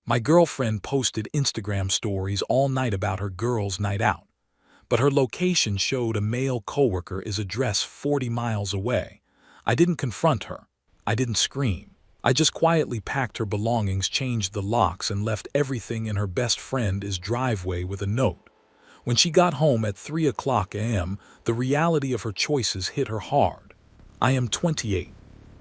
My girlfriend posted Instagram stories all night about her girls' night out, but her location showed a male coworker is address 40 miles away. I didn't confront her. I didn't scream. I just quietly packed her belongings, changed the locks, and left everything in her best friend's driveway with a note. When she got home at 3 o'clock a.m., the reality of her choices hit her hard. I am 28,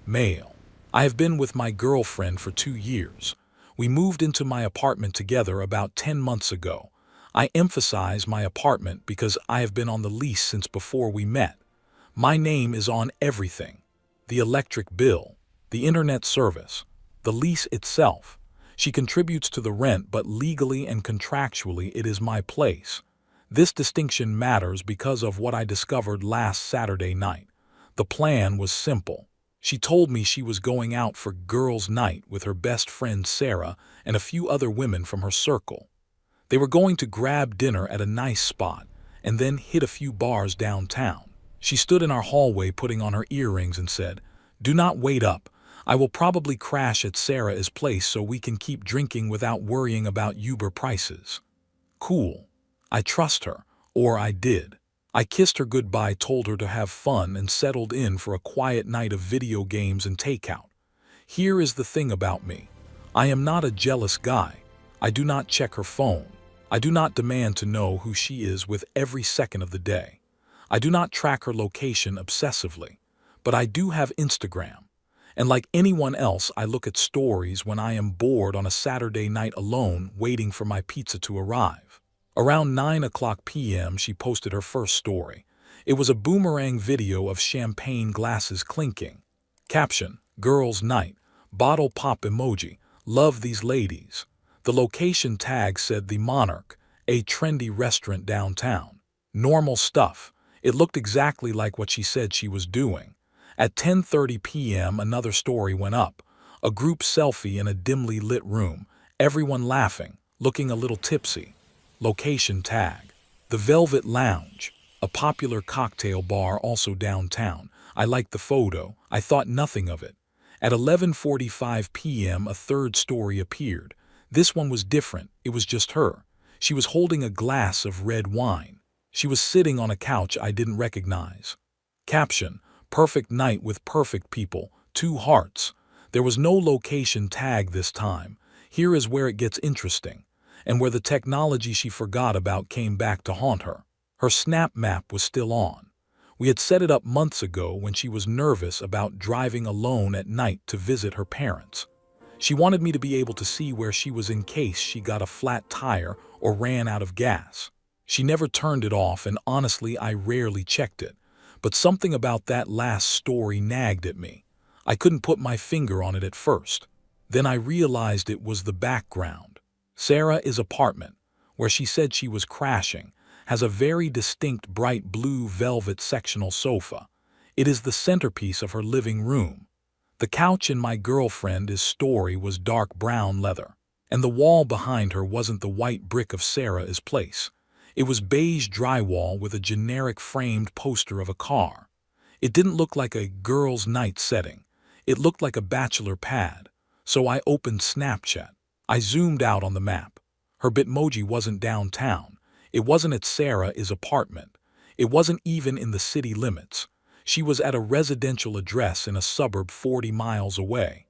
male. I have been with my girlfriend for 2 years. We moved into my apartment together about 10 months ago. I emphasize my apartment because I have been on the lease since before we met. My name is on everything: the electric bill, the internet service, the lease itself. She contributes to the rent, but legally and contractually it is my place. This distinction matters because of what I discovered last Saturday night. The plan was simple. She told me she was going out for girls' night with her best friend Sarah and a few other women from her circle. They were going to grab dinner at a nice spot and then hit a few bars downtown. She stood in our hallway putting on her earrings and said, "Do not wait up. I will probably crash at Sarah's place so we can keep drinking without worrying about Uber prices." Cool. I trust her, or I did. I kissed her goodbye, told her to have fun, and settled in for a quiet night of video games and takeout. Here is the thing about me. I am not a jealous guy. I do not check her phone. I do not demand to know who she is with every second of the day. I do not track her location obsessively. But I do have Instagram. And like anyone else, I look at stories when I am bored on a Saturday night alone waiting for my pizza to arrive. Around 9 o'clock p.m. she posted her first story. It was a boomerang video of champagne glasses clinking. Caption: "Girls' night. Bottle pop emoji. Love these ladies." The location tag said The Monarch, a trendy restaurant downtown. Normal stuff. It looked exactly like what she said she was doing. At 10:30 p.m. another story went up. A group selfie in a dimly lit room. Everyone laughing, looking a little tipsy. Location tag: The Velvet Lounge, a popular cocktail bar also downtown. I liked the photo. I thought nothing of it. At 11:45 p.m. a third story appeared. This one was different. It was just her. She was holding a glass of red wine. She was sitting on a couch I didn't recognize. Caption: "Perfect night with perfect people. 2 hearts." There was no location tag this time. Here is where it gets interesting, and where the technology she forgot about came back to haunt her. Her Snap Map was still on. We had set it up months ago when she was nervous about driving alone at night to visit her parents. She wanted me to be able to see where she was in case she got a flat tire or ran out of gas. She never turned it off, and honestly, I rarely checked it. But something about that last story nagged at me. I couldn't put my finger on it at first. Then I realized it was the background. Sarah's apartment, where she said she was crashing, has a very distinct bright blue velvet sectional sofa. It is the centerpiece of her living room. The couch in my girlfriend's story was dark brown leather, and the wall behind her wasn't the white brick of Sarah's place. It was beige drywall with a generic framed poster of a car. It didn't look like a girls' night setting. It looked like a bachelor pad. So I opened Snapchat. I zoomed out on the map. Her Bitmoji wasn't downtown. It wasn't at Sarah's apartment. It wasn't even in the city limits. She was at a residential address in a suburb 40 miles away.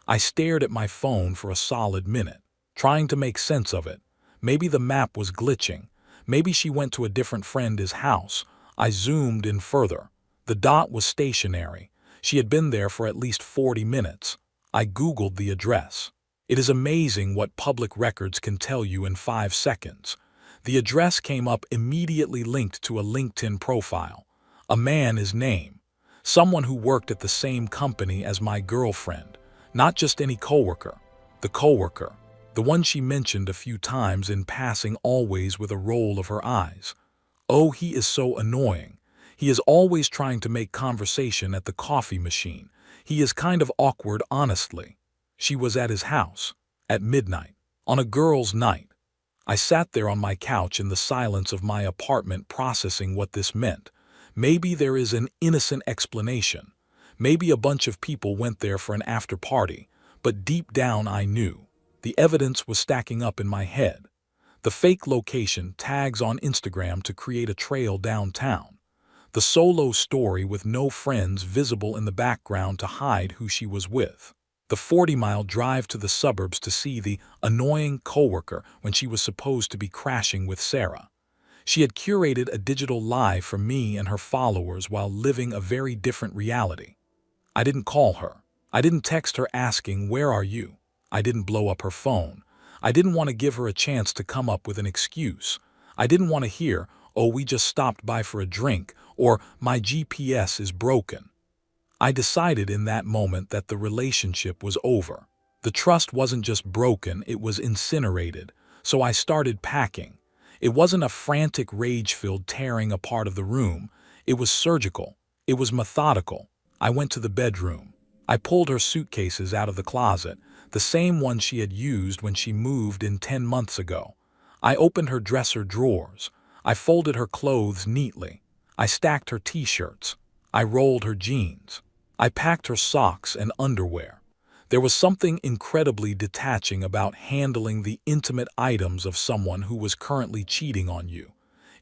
I stared at my phone for a solid minute, trying to make sense of it. Maybe the map was glitching. Maybe she went to a different friend's house. I zoomed in further. The dot was stationary. She had been there for at least 40 minutes. I Googled the address. It is amazing what public records can tell you in 5 seconds. The address came up immediately linked to a LinkedIn profile. A man's name. Someone who worked at the same company as my girlfriend. Not just any coworker. The coworker. The one she mentioned a few times in passing, always with a roll of her eyes. Oh, he is so annoying. He is always trying to make conversation at the coffee machine. He is kind of awkward, honestly. She was at his house. At midnight. On a girls' night. I sat there on my couch in the silence of my apartment processing what this meant. Maybe there is an innocent explanation. Maybe a bunch of people went there for an after party. But deep down I knew. The evidence was stacking up in my head. The fake location, tags on Instagram to create a trail downtown. The solo story with no friends visible in the background to hide who she was with. The 40-mile drive to the suburbs to see the annoying coworker when she was supposed to be crashing with Sarah. She had curated a digital lie for me and her followers while living a very different reality. I didn't call her. I didn't text her asking, "Where are you?" I didn't blow up her phone. I didn't want to give her a chance to come up with an excuse. I didn't want to hear, "Oh, we just stopped by for a drink," or "My GPS is broken." I decided in that moment that the relationship was over. The trust wasn't just broken, it was incinerated. So I started packing. It wasn't a frantic rage-filled tearing apart of the room. It was surgical. It was methodical. I went to the bedroom. I pulled her suitcases out of the closet, the same one she had used when she moved in 10 months ago. I opened her dresser drawers. I folded her clothes neatly. I stacked her t-shirts. I rolled her jeans. I packed her socks and underwear. There was something incredibly detaching about handling the intimate items of someone who was currently cheating on you.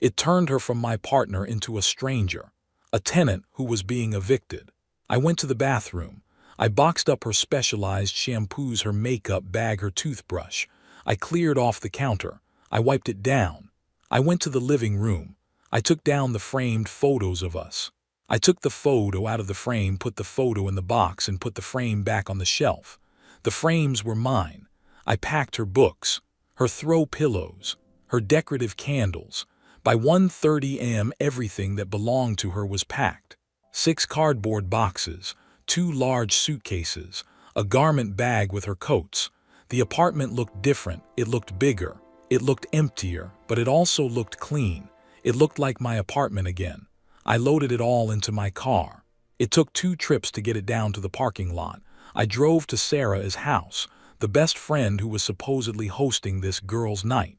It turned her from my partner into a stranger, a tenant who was being evicted. I went to the bathroom. I boxed up her specialized shampoos, her makeup bag, her toothbrush. I cleared off the counter. I wiped it down. I went to the living room. I took down the framed photos of us. I took the photo out of the frame, put the photo in the box, and put the frame back on the shelf. The frames were mine. I packed her books, her throw pillows, her decorative candles. By 1:30 a.m. everything that belonged to her was packed. 6 cardboard boxes, 2 large suitcases, a garment bag with her coats. The apartment looked different. It looked bigger. It looked emptier, but it also looked clean. It looked like my apartment again. I loaded it all into my car. It took 2 trips to get it down to the parking lot. I drove to Sarah's house, the best friend who was supposedly hosting this girls' night.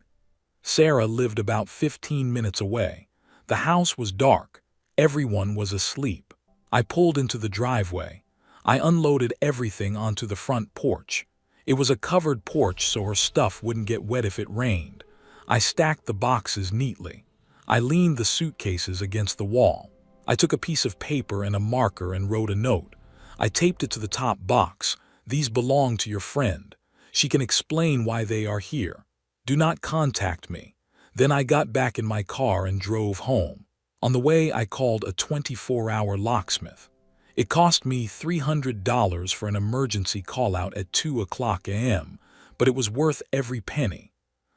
Sarah lived about 15 minutes away. The house was dark. Everyone was asleep. I pulled into the driveway. I unloaded everything onto the front porch. It was a covered porch so her stuff wouldn't get wet if it rained. I stacked the boxes neatly. I leaned the suitcases against the wall. I took a piece of paper and a marker and wrote a note. I taped it to the top box. "These belong to your friend. She can explain why they are here. Do not contact me." Then I got back in my car and drove home. On the way, I called a 24-hour locksmith. It cost me $300 for an emergency call-out at 2 a.m., but it was worth every penny.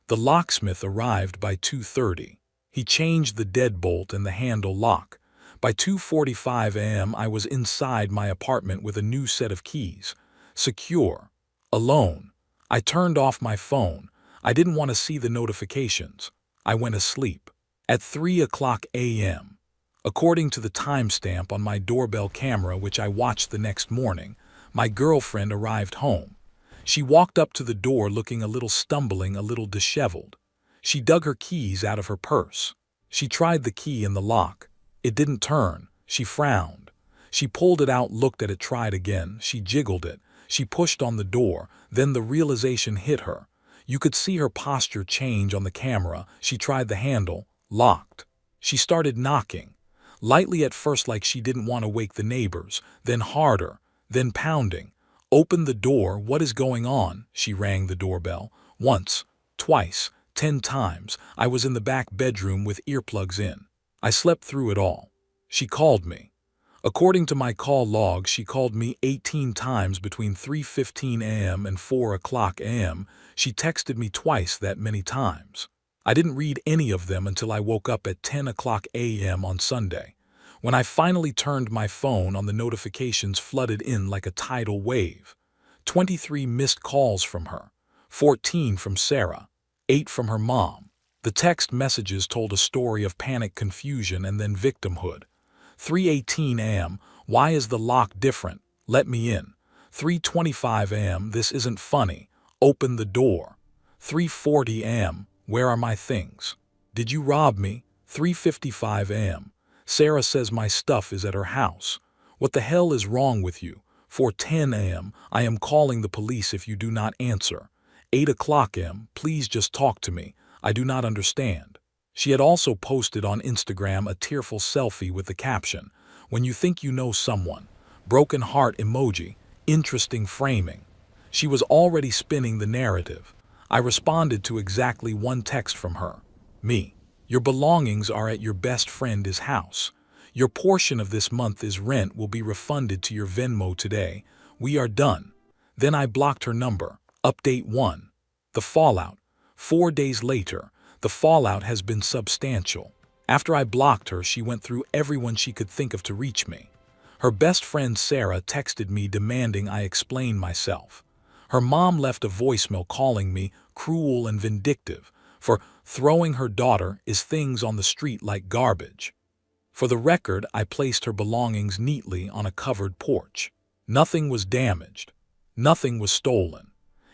The locksmith arrived by 2:30. He changed the deadbolt and the handle lock. By 2:45 a.m. I was inside my apartment with a new set of keys. Secure. Alone. I turned off my phone. I didn't want to see the notifications. I went asleep. At 3 a.m., according to the timestamp on my doorbell camera, which I watched the next morning, my girlfriend arrived home. She walked up to the door looking a little stumbling, a little disheveled. She dug her keys out of her purse. She tried the key in the lock. It didn't turn. She frowned. She pulled it out, looked at it, tried again. She jiggled it. She pushed on the door. Then the realization hit her. You could see her posture change on the camera. She tried the handle. Locked. She started knocking. Lightly at first, like she didn't want to wake the neighbors. Then harder. Then pounding. "Open the door. What is going on?" She rang the doorbell. Once. Twice. 10 times. I was in the back bedroom with earplugs in. I slept through it all. She called me. According to my call log, she called me 18 times between 3:15 a.m. and 4 a.m. She texted me twice that many times. I didn't read any of them until I woke up at 10 a.m. on Sunday. When I finally turned my phone on, the notifications flooded in like a tidal wave. 23 missed calls from her. 14 from Sarah. 8 from her mom. The text messages told a story of panic, confusion, and then victimhood. 3:18 a.m. Why is the lock different? Let me in. 3:25 a.m. This isn't funny. Open the door. 3:40 a.m. Where are my things? Did you rob me? 3:55 a.m. Sarah says my stuff is at her house. What the hell is wrong with you? 4:10 a.m. I am calling the police if you do not answer. 8 o'clock am, please just talk to me. I do not understand. She had also posted on Instagram a tearful selfie with the caption, "When you think you know someone." Broken heart emoji, interesting framing. She was already spinning the narrative. I responded to exactly one text from her. Me. Your belongings are at your best friend's house. Your portion of this month is rent will be refunded to your Venmo today. We are done. Then I blocked her number. Update 1. The fallout. 4 days later, the fallout has been substantial. After I blocked her, she went through everyone she could think of to reach me. Her best friend Sarah texted me demanding I explain myself. Her mom left a voicemail calling me cruel and vindictive for throwing her daughter is things on the street like garbage. For the record, I placed her belongings neatly on a covered porch. Nothing was damaged. Nothing was stolen.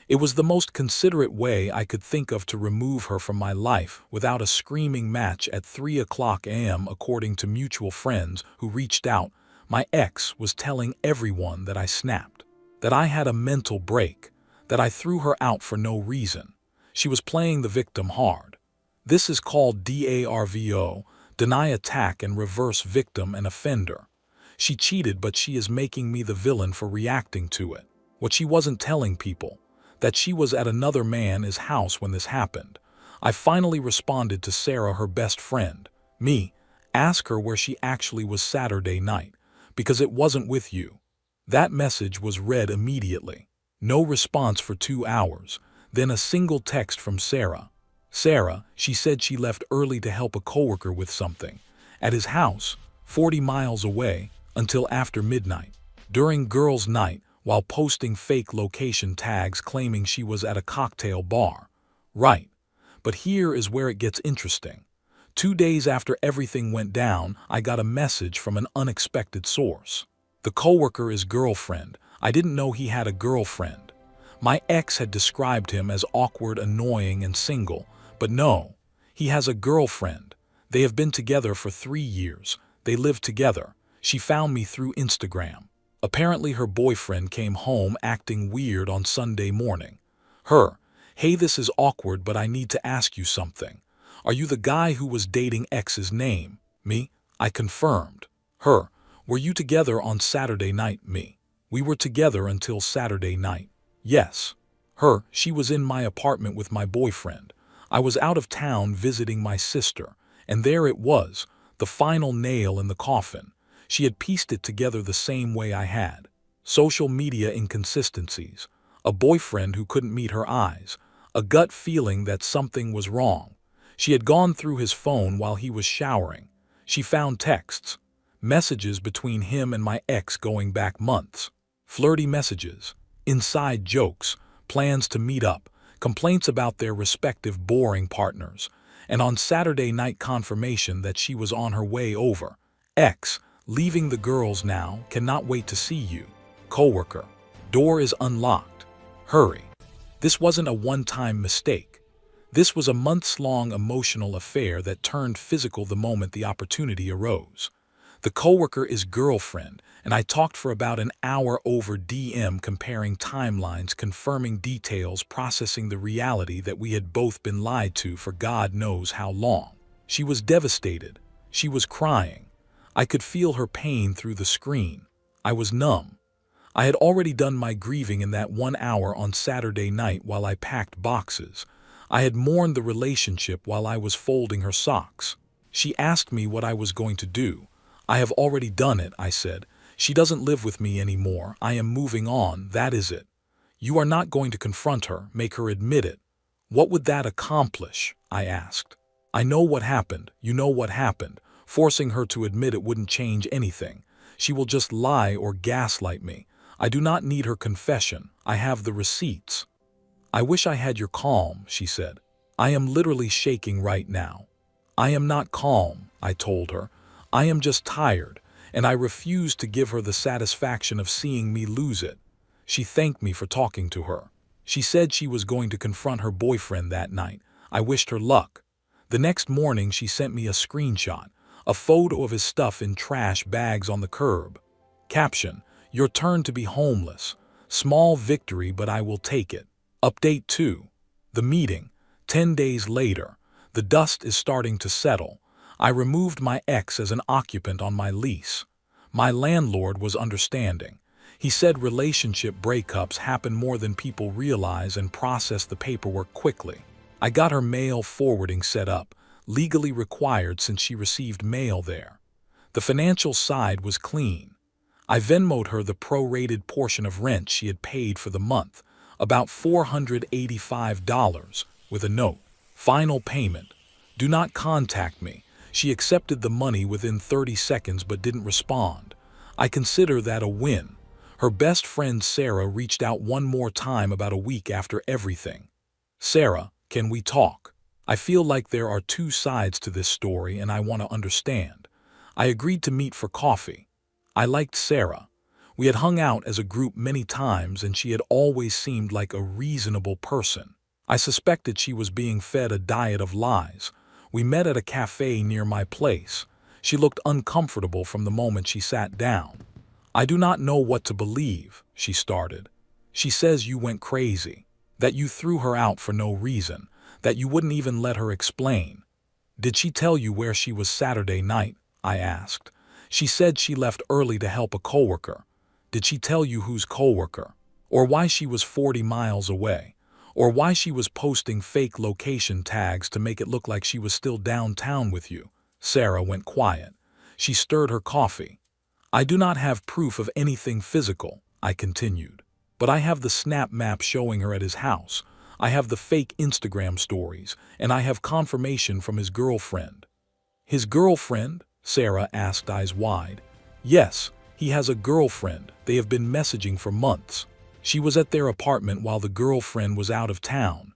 It was the most considerate way I could think of to remove her from my life without a screaming match at 3 a.m. According to mutual friends who reached out, my ex was telling everyone that I snapped, that I had a mental break, that I threw her out for no reason. She was playing the victim hard. This is called DARVO, deny attack and reverse victim and offender. She cheated, but she is making me the villain for reacting to it. What she wasn't telling people, that she was at another man's house when this happened. I finally responded to Sarah, her best friend. Me, ask her where she actually was Saturday night, because it wasn't with you. That message was read immediately. No response for 2 hours. Then a single text from Sarah. Sarah, she said she left early to help a coworker with something at his house, 40 miles away, until after midnight. During girls' night, while posting fake location tags claiming she was at a cocktail bar. Right. But here is where it gets interesting. 2 days after everything went down, I got a message from an unexpected source. The coworker is girlfriend. I didn't know he had a girlfriend. My ex had described him as awkward, annoying, and single, but no, he has a girlfriend. They have been together for 3 years. They live together. She found me through Instagram. Apparently her boyfriend came home acting weird on Sunday morning. Her, hey, this is awkward, but I need to ask you something. Are you the guy who was dating X's name? Me, I confirmed. Her, were you together on Saturday night? Me, we were together until Saturday night. Yes. Her, she was in my apartment with my boyfriend. I was out of town visiting my sister, and there it was, the final nail in the coffin. She had pieced it together the same way I had. Social media inconsistencies, a boyfriend who couldn't meet her eyes, a gut feeling that something was wrong. She had gone through his phone while he was showering. She found texts, messages between him and my ex going back months, flirty messages, inside jokes, plans to meet up, complaints about their respective boring partners, and on Saturday night confirmation that she was on her way over. Ex, leaving the girls now, cannot wait to see you. Coworker, door is unlocked. Hurry. This wasn't a one-time mistake. This was a months-long emotional affair that turned physical the moment the opportunity arose. The coworker is girlfriend, and I talked for about an hour over DM, comparing timelines, confirming details, processing the reality that we had both been lied to for God knows how long. She was devastated. She was crying. I could feel her pain through the screen. I was numb. I had already done my grieving in that 1 hour on Saturday night while I packed boxes. I had mourned the relationship while I was folding her socks. She asked me what I was going to do. I have already done it, I said. She doesn't live with me anymore. I am moving on, that is it. You are not going to confront her, make her admit it. What would that accomplish? I asked. I know what happened. You know what happened. Forcing her to admit it wouldn't change anything. She will just lie or gaslight me. I do not need her confession. I have the receipts. I wish I had your calm, she said. I am literally shaking right now. I am not calm, I told her. I am just tired, and I refused to give her the satisfaction of seeing me lose it. She thanked me for talking to her. She said she was going to confront her boyfriend that night. I wished her luck. The next morning she sent me a screenshot, a photo of his stuff in trash bags on the curb. Caption, your turn to be homeless. Small victory, but I will take it. Update 2. The meeting. 10 days later. The dust is starting to settle. I removed my ex as an occupant on my lease. My landlord was understanding. He said relationship breakups happen more than people realize and process the paperwork quickly. I got her mail forwarding set up, legally required since she received mail there. The financial side was clean. I Venmo'd her the prorated portion of rent she had paid for the month, about $485, with a note. Final payment. Do not contact me. She accepted the money within 30 seconds but didn't respond. I consider that a win. Her best friend Sarah reached out one more time about a week after everything. Sarah, can we talk? I feel like there are two sides to this story and I want to understand. I agreed to meet for coffee. I liked Sarah. We had hung out as a group many times and she had always seemed like a reasonable person. I suspected she was being fed a diet of lies. We met at a cafe near my place. She looked uncomfortable from the moment she sat down. I do not know what to believe, she started. She says you went crazy, that you threw her out for no reason, that you wouldn't even let her explain. Did she tell you where she was Saturday night? I asked. She said she left early to help a coworker. Did she tell you whose coworker? Or why she was 40 miles away? Or why she was posting fake location tags to make it look like she was still downtown with you? Sarah went quiet. She stirred her coffee. I do not have proof of anything physical, I continued. But I have the snap map showing her at his house. I have the fake Instagram stories, and I have confirmation from his girlfriend. His girlfriend? Sarah asked, eyes wide. Yes, he has a girlfriend. They have been messaging for months. She was at their apartment while the girlfriend was out of town.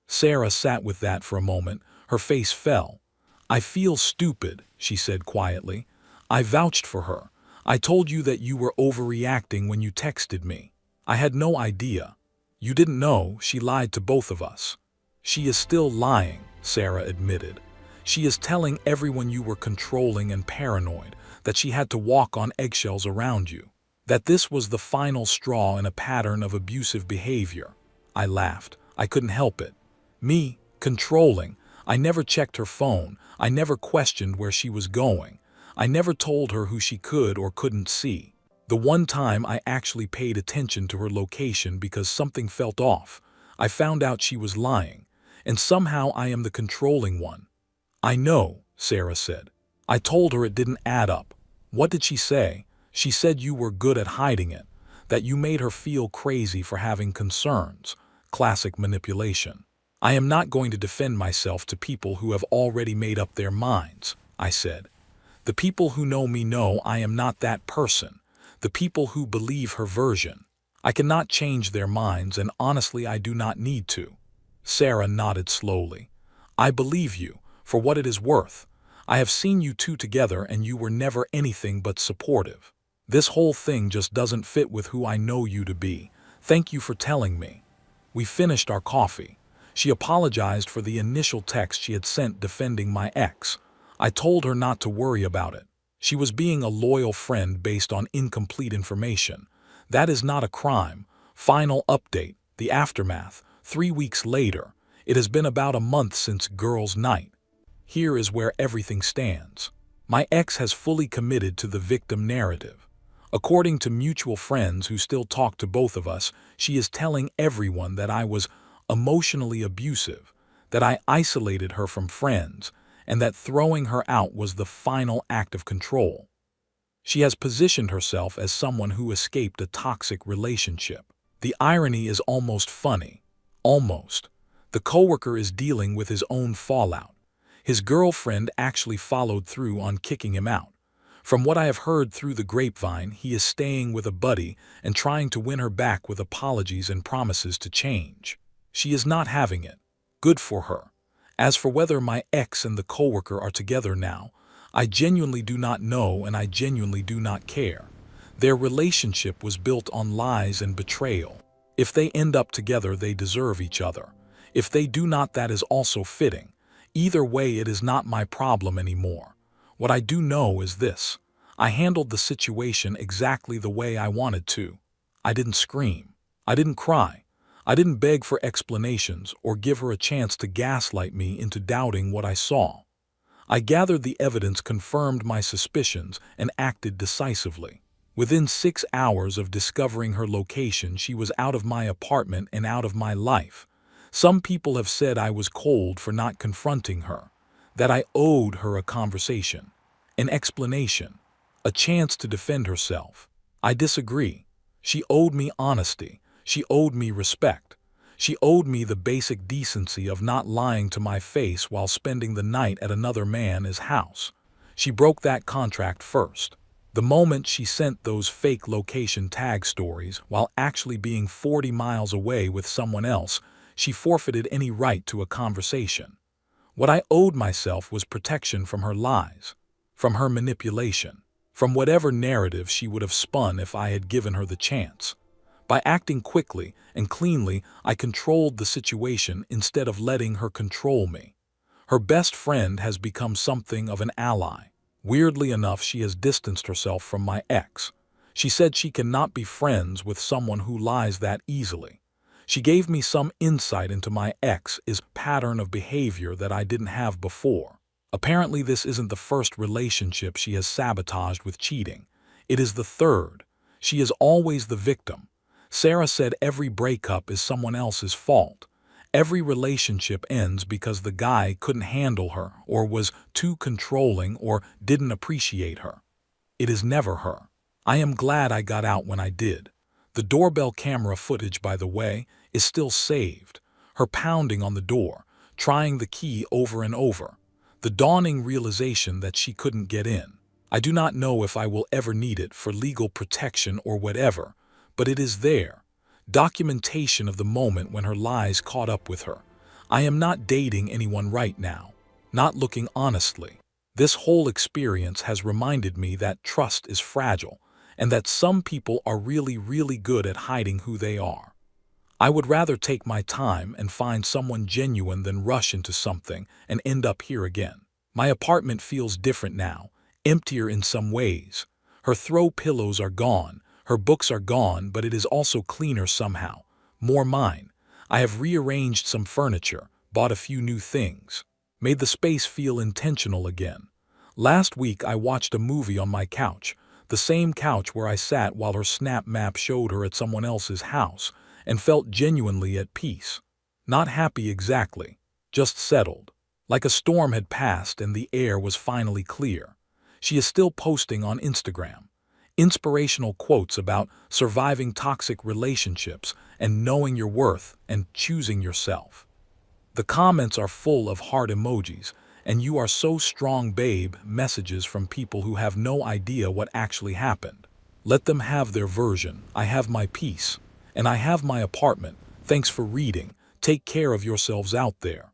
Sarah sat with that for a moment. Her face fell. I feel stupid, she said quietly. I vouched for her. I told you that you were overreacting when you texted me. I had no idea. You didn't know. She lied to both of us. She is still lying, Sarah admitted. She is telling everyone you were controlling and paranoid, that she had to walk on eggshells around you, that this was the final straw in a pattern of abusive behavior. I laughed. I couldn't help it. Me, controlling. I never checked her phone. I never questioned where she was going. I never told her who she could or couldn't see. The one time I actually paid attention to her location because something felt off, I found out she was lying, and somehow I am the controlling one. I know, Sarah said. I told her it didn't add up. What did she say? She said you were good at hiding it, that you made her feel crazy for having concerns. Classic manipulation. I am not going to defend myself to people who have already made up their minds, I said. The people who know me know I am not that person. The people who believe her version. I cannot change their minds, and honestly I do not need to. Sarah nodded slowly. I believe you, for what it is worth. I have seen you two together and you were never anything but supportive. This whole thing just doesn't fit with who I know you to be. Thank you for telling me. We finished our coffee. She apologized for the initial text she had sent defending my ex. I told her not to worry about it. She was being a loyal friend based on incomplete information. That is not a crime. Final update, the aftermath, 3 weeks later. It has been about a month since girls' night. Here is where everything stands. My ex has fully committed to the victim narrative. According to mutual friends who still talk to both of us, she is telling everyone that I was emotionally abusive, that I isolated her from friends, and that throwing her out was the final act of control. She has positioned herself as someone who escaped a toxic relationship. The irony is almost funny. Almost. The coworker is dealing with his own fallout. His girlfriend actually followed through on kicking him out. From what I have heard through the grapevine, he is staying with a buddy and trying to win her back with apologies and promises to change. She is not having it. Good for her. As for whether my ex and the coworker are together now, I genuinely do not know and I genuinely do not care. Their relationship was built on lies and betrayal. If they end up together, they deserve each other. If they do not, that is also fitting. Either way, it is not my problem anymore. What I do know is this. I handled the situation exactly the way I wanted to. I didn't scream. I didn't cry. I didn't beg for explanations or give her a chance to gaslight me into doubting what I saw. I gathered the evidence, confirmed my suspicions, and acted decisively. Within 6 hours of discovering her location, she was out of my apartment and out of my life. Some people have said I was cold for not confronting her, that I owed her a conversation, an explanation, a chance to defend herself. I disagree. She owed me honesty. She owed me respect. She owed me the basic decency of not lying to my face while spending the night at another man's house. She broke that contract first. The moment she sent those fake location tag stories while actually being 40 miles away with someone else, she forfeited any right to a conversation. What I owed myself was protection from her lies, from her manipulation, from whatever narrative she would have spun if I had given her the chance. By acting quickly and cleanly, I controlled the situation instead of letting her control me. Her best friend has become something of an ally. Weirdly enough, she has distanced herself from my ex. She said she cannot be friends with someone who lies that easily. She gave me some insight into my ex's pattern of behavior that I didn't have before. Apparently, this isn't the first relationship she has sabotaged with cheating. It is the third. She is always the victim. Sarah said every breakup is someone else's fault. Every relationship ends because the guy couldn't handle her or was too controlling or didn't appreciate her. It is never her. I am glad I got out when I did. The doorbell camera footage, by the way, is still saved. Her pounding on the door, trying the key over and over. The dawning realization that she couldn't get in. I do not know if I will ever need it for legal protection or whatever, but it is there. Documentation of the moment when her lies caught up with her. I am not dating anyone right now, not looking honestly. This whole experience has reminded me that trust is fragile and that some people are really good at hiding who they are. I would rather take my time and find someone genuine than rush into something and end up here again. My apartment feels different now, emptier in some ways. Her throw pillows are gone. Her books are gone, but it is also cleaner somehow. More mine. I have rearranged some furniture, bought a few new things, made the space feel intentional again. Last week I watched a movie on my couch, the same couch where I sat while her snap map showed her at someone else's house, and felt genuinely at peace. Not happy exactly, just settled. Like a storm had passed and the air was finally clear. She is still posting on Instagram. Inspirational quotes about surviving toxic relationships and knowing your worth and choosing yourself. The comments are full of heart emojis, and "you are so strong, babe" messages from people who have no idea what actually happened. Let them have their version. I have my peace, and I have my apartment. Thanks for reading. Take care of yourselves out there.